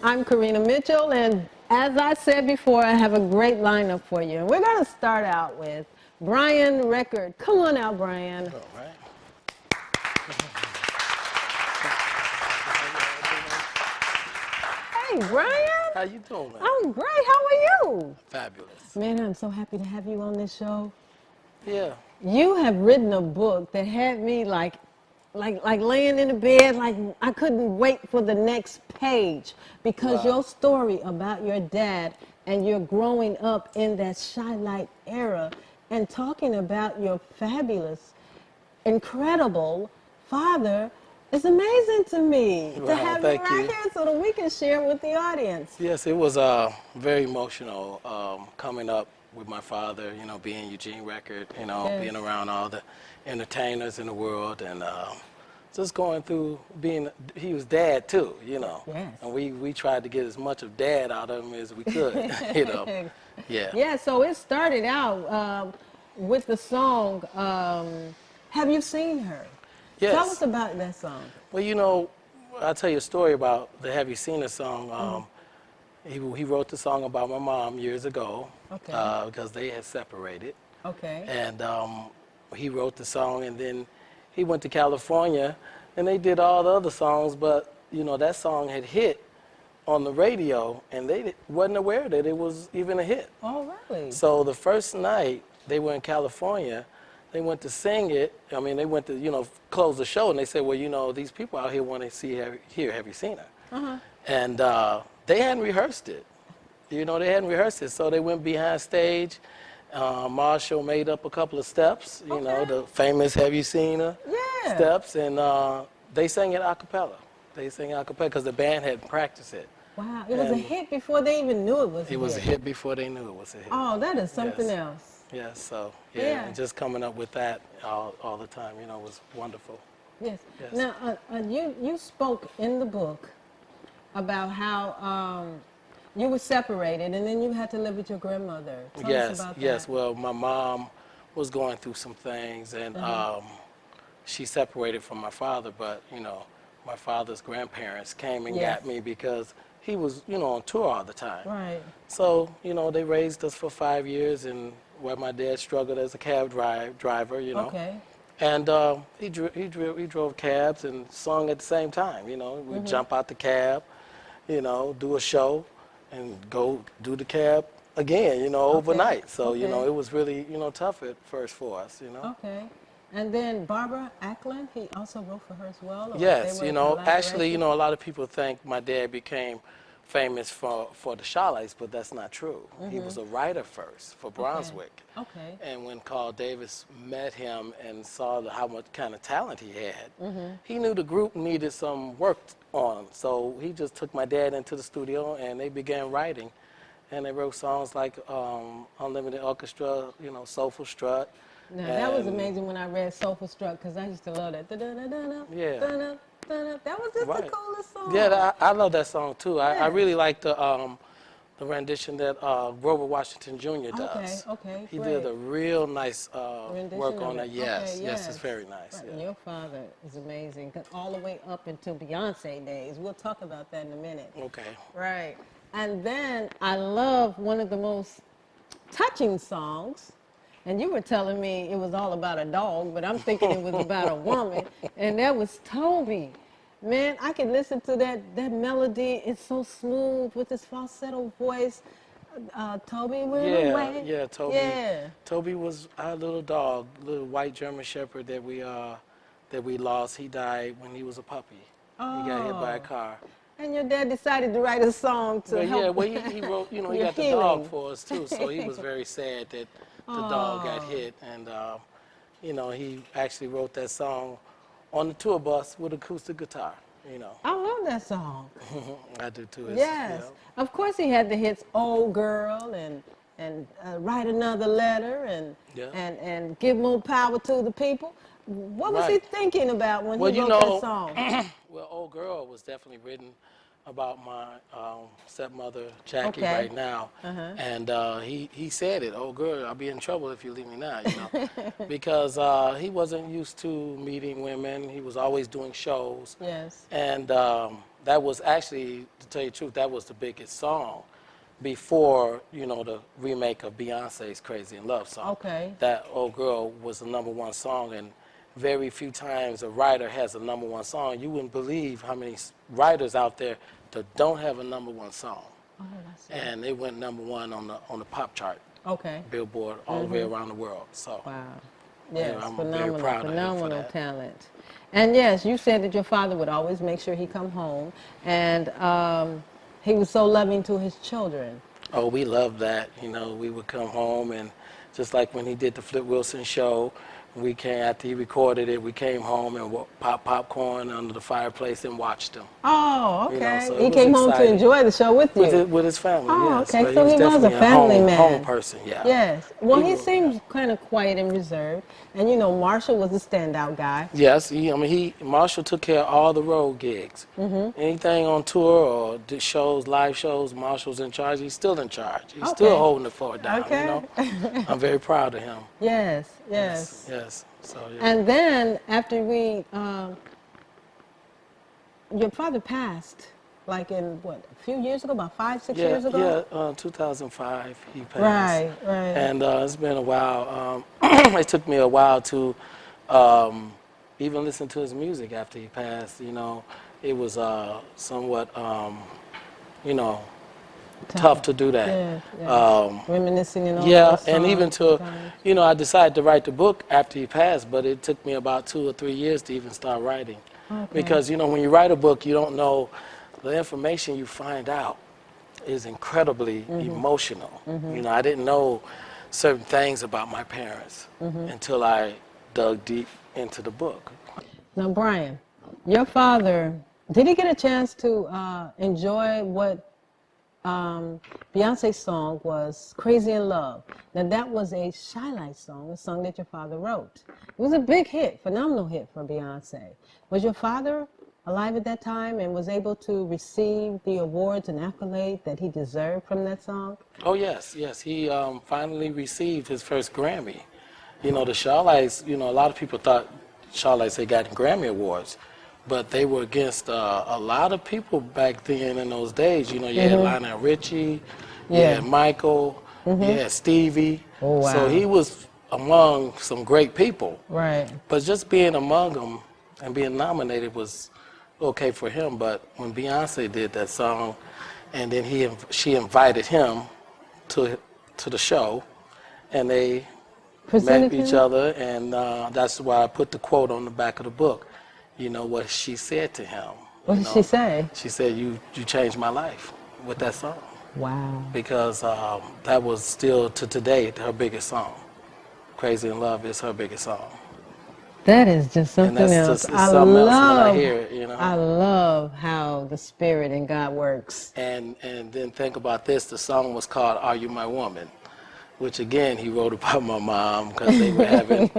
I'm Karina Mitchell, and as I said before, I have a great lineup for you. And we're going to start out with Eugene Record. Come on out, Brian. All right. Hey, Brian. How you doing, man? I'm great. How are you? Fabulous. Man, I'm so happy to have you on this show. Yeah. You have written a book that had me like laying in the bed, like I couldn't wait for the next page because Wow. your story about your dad and your growing up in that Chilite era and talking about your fabulous, incredible father is amazing to me. To Well, have you thank right you. here so that we can share with the audience. Yes, it was very emotional coming up with my father, you know, being Eugene Record, you know, Yes. being around all the entertainers in the world and just going through he was dad too, you know. Yes. And we tried to get as much of dad out of him as we could, you know. Yeah. Yeah, so it started out with the song, Have You Seen Her? Yes. Tell us about that song. Well, you know, I'll tell you a story about the Have You Seen Her song. He wrote the song about my mom years ago Okay. because they had separated. Okay. And he wrote the song, and then he went to California, and they did all the other songs, but, you know, that song had hit on the radio, and they wasn't aware that it was even a hit. Oh, really? So the first night they were in California, they went to sing it. I mean, they went to, you know, close the show, and they said, well, you know, these people out here want to see Have You Seen Her? Uh-huh. And they hadn't rehearsed it. You know, they hadn't rehearsed it, so they went behind stage. Marshall made up a couple of steps, you know, the famous Have You Seen Her Yeah. steps, and they sang it a cappella. They sang it a cappella because the band hadn't practiced it. Wow, it was a And hit before they even knew it was a hit. It was a hit before they knew it was a hit. Oh, that is something Yes. else. Yes, so, yeah, Yeah. and just coming up with that all the time, you know, was wonderful. Yes. Yes. Now, you spoke in the book about how you were separated and then you had to live with your grandmother. Tell us about that. Yes. Well, my mom was going through some things, and she separated from my father. But you know, my father's grandparents came and Yes. got me because he was, you know, on tour all the time. Right. So you know, they raised us for 5 years, and where my dad struggled as a cab driver, you know. Okay. And he drove cabs and sung at the same time. You know, we'd jump out the cab, you know, do a show, and go do the cab again, you know, overnight. So, you know, Okay. it was really, you know, tough at first for us, you know. Okay. And then Barbara Ackland, he also wrote for her as well? Or Yes, they were you a know, actually, you collaboration? know, a lot of people think my dad became famous for the chilites, but that's not true. He was a writer first for Brunswick. Okay. And when Carl Davis met him and saw how much kind of talent he had, he knew the group needed some work on him. So he just took my dad into the studio and they began writing. And they wrote songs like Unlimited Orchestra, you know, Soulful Strut. Now, that was and- amazing when I read Soulful Strut because I used to love that. Da-da-da-da-da, Yeah. da-da-da-da. That was just the Right. coolest song. Yeah, I love that song too. I Yes. really like the rendition that Grover Washington Jr. does. Okay, He great. did a real nice Rendition work of on it. that. Yes, Okay, yes, it's very nice. Right. Yeah. Your father is amazing, 'cause all the way up until Beyonce days. We'll talk about that in a minute. Okay. Right. And then I love one of the most touching songs. And you were telling me it was all about a dog, but I'm thinking it was about a woman. And that was Toby. Man, I could listen to that melody. It's so smooth with his falsetto voice. Toby went away. Yeah, Toby. Yeah. Toby was our little dog, little white German Shepherd that we lost. He died when he was a puppy. He got hit by a Oh. car. And your dad decided to write a song to But help. yeah, well, he wrote, you know, he your got the dog healing. for us too. So he was very sad that the dog got hit, and you know, he actually wrote that song on the tour bus with acoustic guitar. You know, I love that song. I do too. It's, Yes. you know, Of course he had the hits Old Girl and Write Another Letter Yeah. and Give More Power to the People. What was he Right. thinking about when Well, he you wrote know, that song? well, Old Girl was definitely written about my stepmother, Jackie, Okay. right now. And he said it, oh, girl, I'll be in trouble if you leave me now, you know. Because he wasn't used to meeting women. He was always doing shows. Yes. And that was actually, to tell you the truth, that was the biggest song before, you know, the remake of Beyonce's Crazy in Love song. Okay. That old girl was the #1 song, and very few times a writer has a #1 song. You wouldn't believe how many writers out there that don't have a #1 song. Oh, that's And it went #1 on the pop chart, okay. Billboard, all the way around the world. So Wow. you Yes, know, I'm phenomenal, very proud of him for phenomenal that. talent. And yes, you said that your father would always make sure he come home, and he was so loving to his children. Oh, we loved that. You know, we would come home, and just like when he did the Flip Wilson show, we came after he recorded it. We came home and popped popcorn under the fireplace and watched him. Oh, You know, okay. so it He was came home to exciting. enjoy the show with you. With his family, Oh, yes. okay. But So he was a definitely family home, man. home person, yeah. Yes. Well, he was- seems kind of quiet and reserved, and you know, Marshall was a standout guy. Yes, Marshall took care of all the road gigs. Anything on tour or did shows, live shows, Marshall's in charge. He's still in charge. He's still Okay. holding the fort down, Okay. you know. I'm very proud of him. Yes, yes. Yes. So, yeah. And then after your father passed, like in what, a few years ago, about 5, 6 years ago? 2005 he passed. Right. And it's been a while. It took me a while to even listen to his music after he passed. You know, it was somewhat, you know, tough to do that. Yeah. Reminiscing and all Yeah, those and even songs to, sometimes. you know, I decided to write the book after he passed, but it took me about 2 or 3 years to even start writing. Okay. Because, you know, when you write a book, you don't know, the information you find out is incredibly emotional. You know, I didn't know certain things about my parents until I dug deep into the book. Now, Brian, your father, did he get a chance to enjoy what Beyonce's song was, Crazy in Love? Now, that was a chilites song, a song that your father wrote. It was a big hit, phenomenal hit for Beyonce. Was your father alive at that time and was able to receive the awards and accolade that he deserved from that song? Oh, yes. He finally received his first Grammy. You know, the chilites, you know, a lot of people thought chilites had gotten Grammy Awards, but they were against a lot of people back then in those days. You know, you had Lionel Richie, you had Michael, you had Stevie. Oh, wow. So he was among some great people. Right. But just being among them and being nominated was okay for him. But when Beyonce did that song, and then she invited him to the show, and they Presented met each him? other, and that's why I put the quote on the back of the book. You know what she said to him. What you did know? she say? She said, "You changed my life with that song," Wow. because that was still to today her biggest song. Crazy in Love is her biggest song. That is just And something that's else. just, it's something else when I hear it, you know. I love how the Spirit and God works. And then think about this, the song was called Are You My Woman? Which again, he wrote about my mom because they were having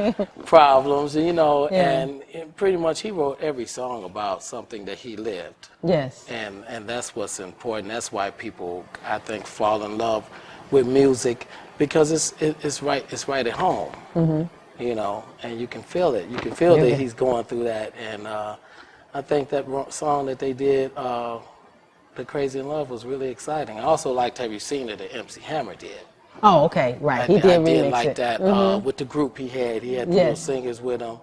problems, you know, Yeah. and pretty much he wrote every song about something that he lived. Yes. And that's what's important. That's why people, I think, fall in love with music, because it's right at home, you know, and you can feel it. You can feel that he's going through that. And I think that song that they did, The Crazy in Love, was really exciting. I also liked Have You Seen It that MC Hammer did. Oh, okay, right. He I did remix did like it. that with the group he had. He had two little Yes. singers with him,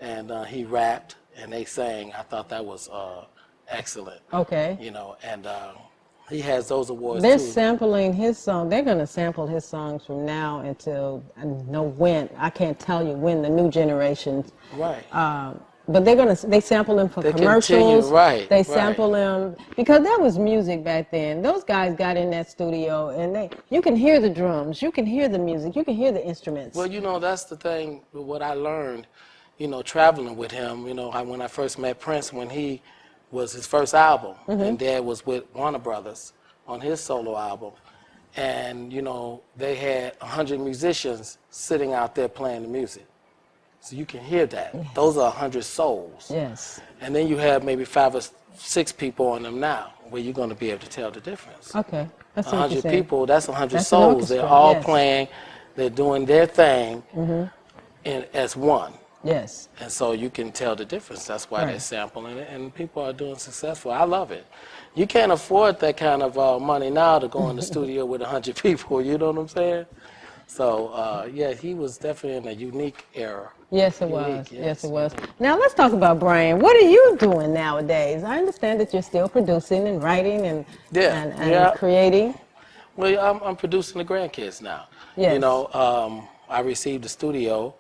and he rapped and they sang. I thought that was excellent. Okay. You know, and he has those awards They're too. sampling his song. They're going to sample his songs from now until I know when. I can't tell you when the new generations. Right. But they sample them for They commercials. continue, right, They right. sample them because that was music back then. Those guys got in that studio and you can hear the drums, you can hear the music, you can hear the instruments. Well, you know, that's the thing, what I learned, you know, traveling with him. You know, when I first met Prince, when he was his first album, and Dad was with Warner Brothers on his solo album. And, you know, they had 100 musicians sitting out there playing the music. So you can hear that. Those are 100 souls. Yes. And then you have maybe 5 or 6 people on them now, where you're going to be able to tell the difference. Okay. I see what you're 100 saying. people, that's 100 That's an souls. They're orchestra, all yes. playing, they're doing their thing as one. Yes. And so you can tell the difference. That's why they're Right. sampling it, and people are doing successful. I love it. You can't afford that kind of money now to go in the studio with 100 people, you know what I'm saying? So, yeah, he was definitely in a unique era. Yes, it Unique, was. Yes, it was. unique. Now let's talk about Brian. What are you doing nowadays? I understand that you're still producing and writing and Yeah, and yeah. creating. Well, I'm producing the grandkids now. Yes. You know, I received the studio,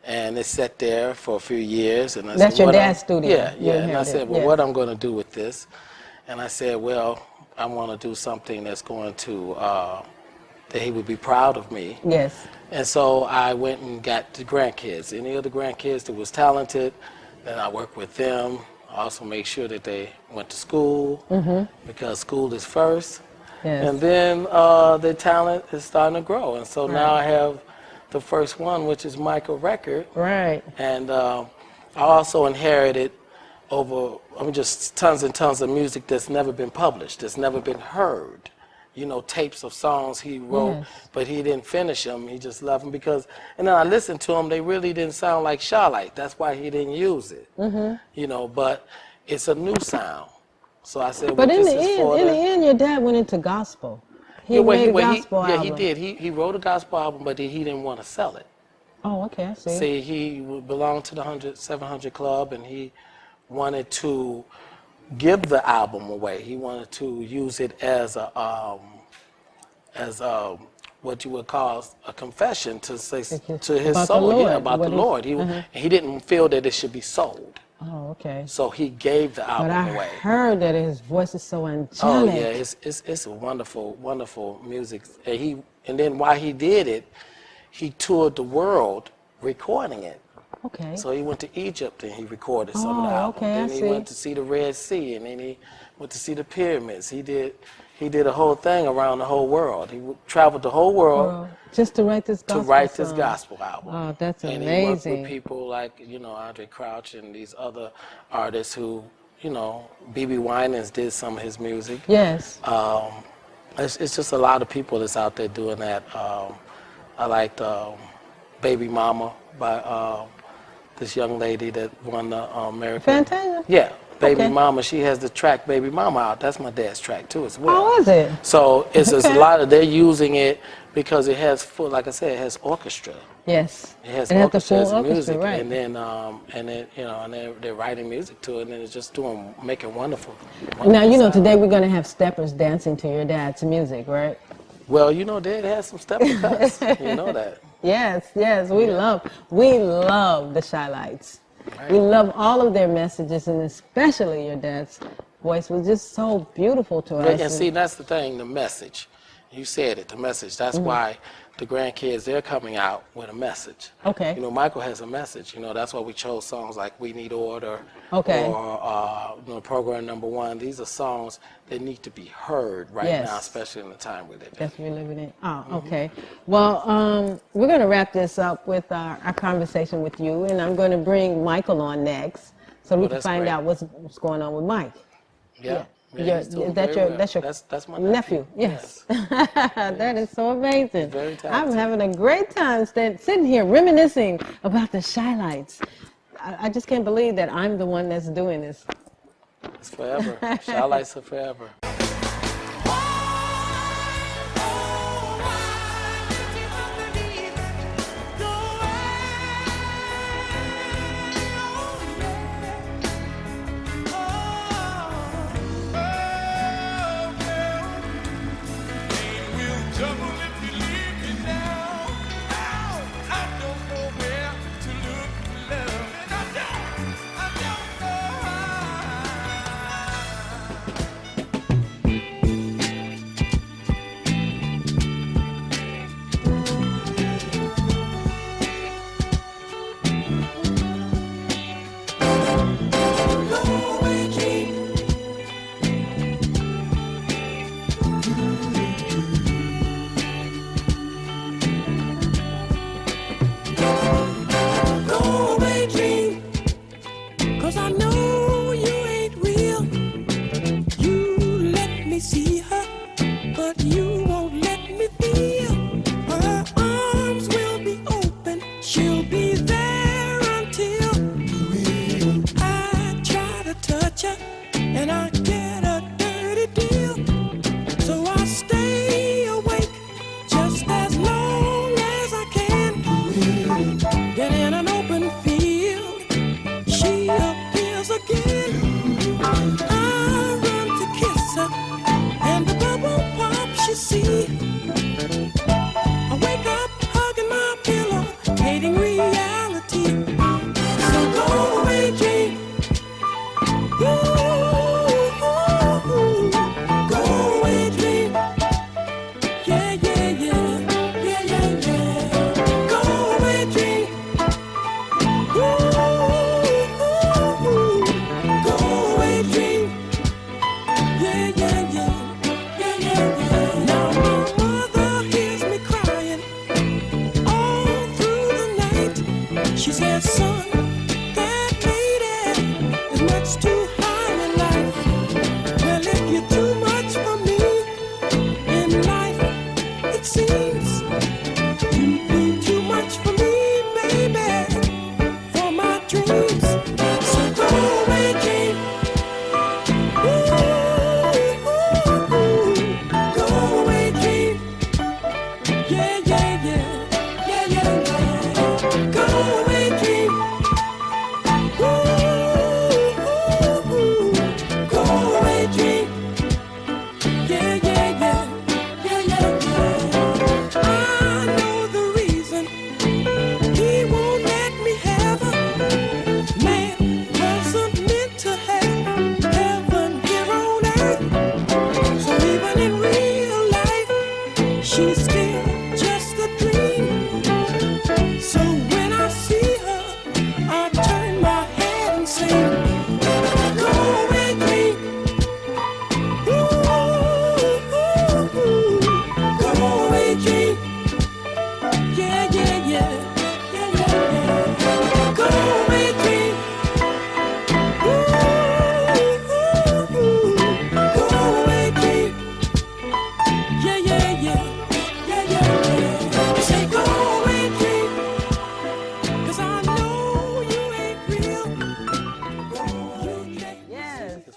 and it sat there for a few years. And I That's said, your what dad's I'm- studio. Yeah, You yeah. And I inherited, said, well, yes. what I'm going to do with this? And I said, well, I want to do something that's going to, that he would be proud of me. Yes. And so I went and got the grandkids. Any of the grandkids that was talented, then I worked with them. I also make sure that they went to school, because school is first. Yes. And then their talent is starting to grow. And so now I have the first one, which is Michael Record. Right. And I also inherited just tons and tons of music that's never been published, that's never been heard. You know, tapes of songs he wrote, Yes. but he didn't finish them. He just left them because, and then I listened to them, they really didn't sound like Charlotte. That's why he didn't use it. You know, but it's a new sound. So I said, But well, in this the is end, for in the end, your dad went into gospel. He made a gospel yeah, album. he did. He wrote a gospel album, but he didn't want to sell it. Oh, okay, I see. See, he belonged to the 700 Club, and he wanted to give the album away. He wanted to use it as a what you would call a confession to say to his About the soul, Lord, about the what he's- Lord. He didn't feel that it should be sold, Oh, okay. so he gave the But album I away. heard that his voice is so angelic. Oh yeah, it's a wonderful music. And then while he did it, he toured the world recording it. Okay. So he went to Egypt and he recorded some of the Oh, album. okay, I Then he see. went to see the Red Sea, and then he went to see the pyramids. He did a whole thing around the whole world. He traveled the whole world Well, just to write this to gospel write this song. gospel album. Oh, that's and he worked amazing. with people like, Andre Crouch and these other artists who, B.B. Winans did some of his music. Yes. It's just a lot of people that's out there doing that. I liked Baby Mama by this young lady that won the American. Fantasia? Yeah, Baby Okay. Mama. She has the track Baby Mama out. That's my dad's track too as well. Oh, is it? So it's a Okay. lot of, they're using it because it has full, like I said, it has orchestra. Yes. It has the orchestra full as orchestra, music, right. and then they're writing music to it, and then it's just making wonderful. Now, sound. today we're going to have steppers dancing to your dad's music, right? Well, Dad has some step cuts. You know that. Yes, yes. We love the chilites. Right. We love all of their messages, and especially your dad's voice was just so beautiful to us. And see, that's the thing, the message. You said it, the message. That's why the grandkids, they're coming out with a message. Okay. Michael has a message. That's why we chose songs like We Need Order. Okay. Or Program Number One. These are songs that need to be heard right Yes. now, especially in the time we're living. That's what we're living in. Oh, okay. Well, we're going to wrap this up with our conversation with you, and I'm going to bring Michael on next so we can that's find great. out what's going on with Mike. Yeah. Your- he's doing is that very your- that's your that's my Nephew, yes. That is so amazing. very I'm talented. having a great time sitting here reminiscing about the chilites. I just can't believe that I'm the one that's doing this. It's forever. Charlites are forever.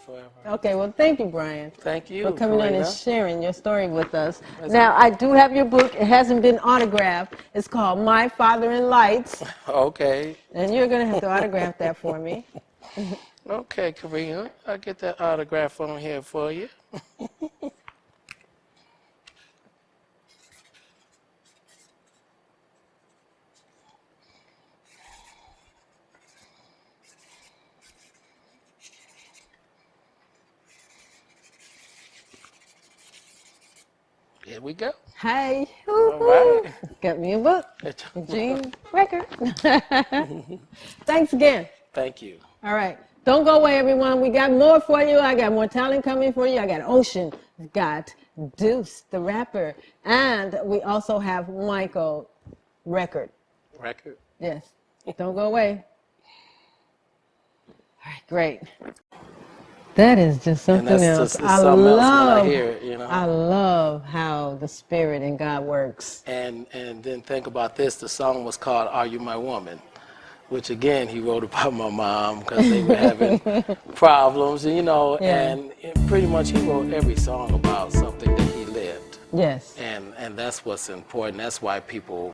forever. Okay, well, thank you, Brian, Thank you, for coming on and Karina. sharing your story with us. Now, I do have your book. It hasn't been autographed. It's called My Father in Lights, Okay. and you're going to have to autograph that for me. Okay, Karina. I'll get that autograph on here for you. Here we go. Hey, All right. got me a book. Eugene Record. Thanks again. Thank you. All right. Don't go away, everyone. We got more for you. I got more talent coming for you. I got Ocean. I've got Deuce, the rapper. And we also have Michael Record. Record. Yes. Don't go away. All right, great. That is just And something that's else. just it's something else when I hear it, you I know. love how the Spirit and God works. And then think about this. The song was called "Are You My Woman," which again he wrote about my mom because they were having problems, you know. Yeah. And pretty much he wrote every song about something that he lived. Yes. And that's what's important. That's why people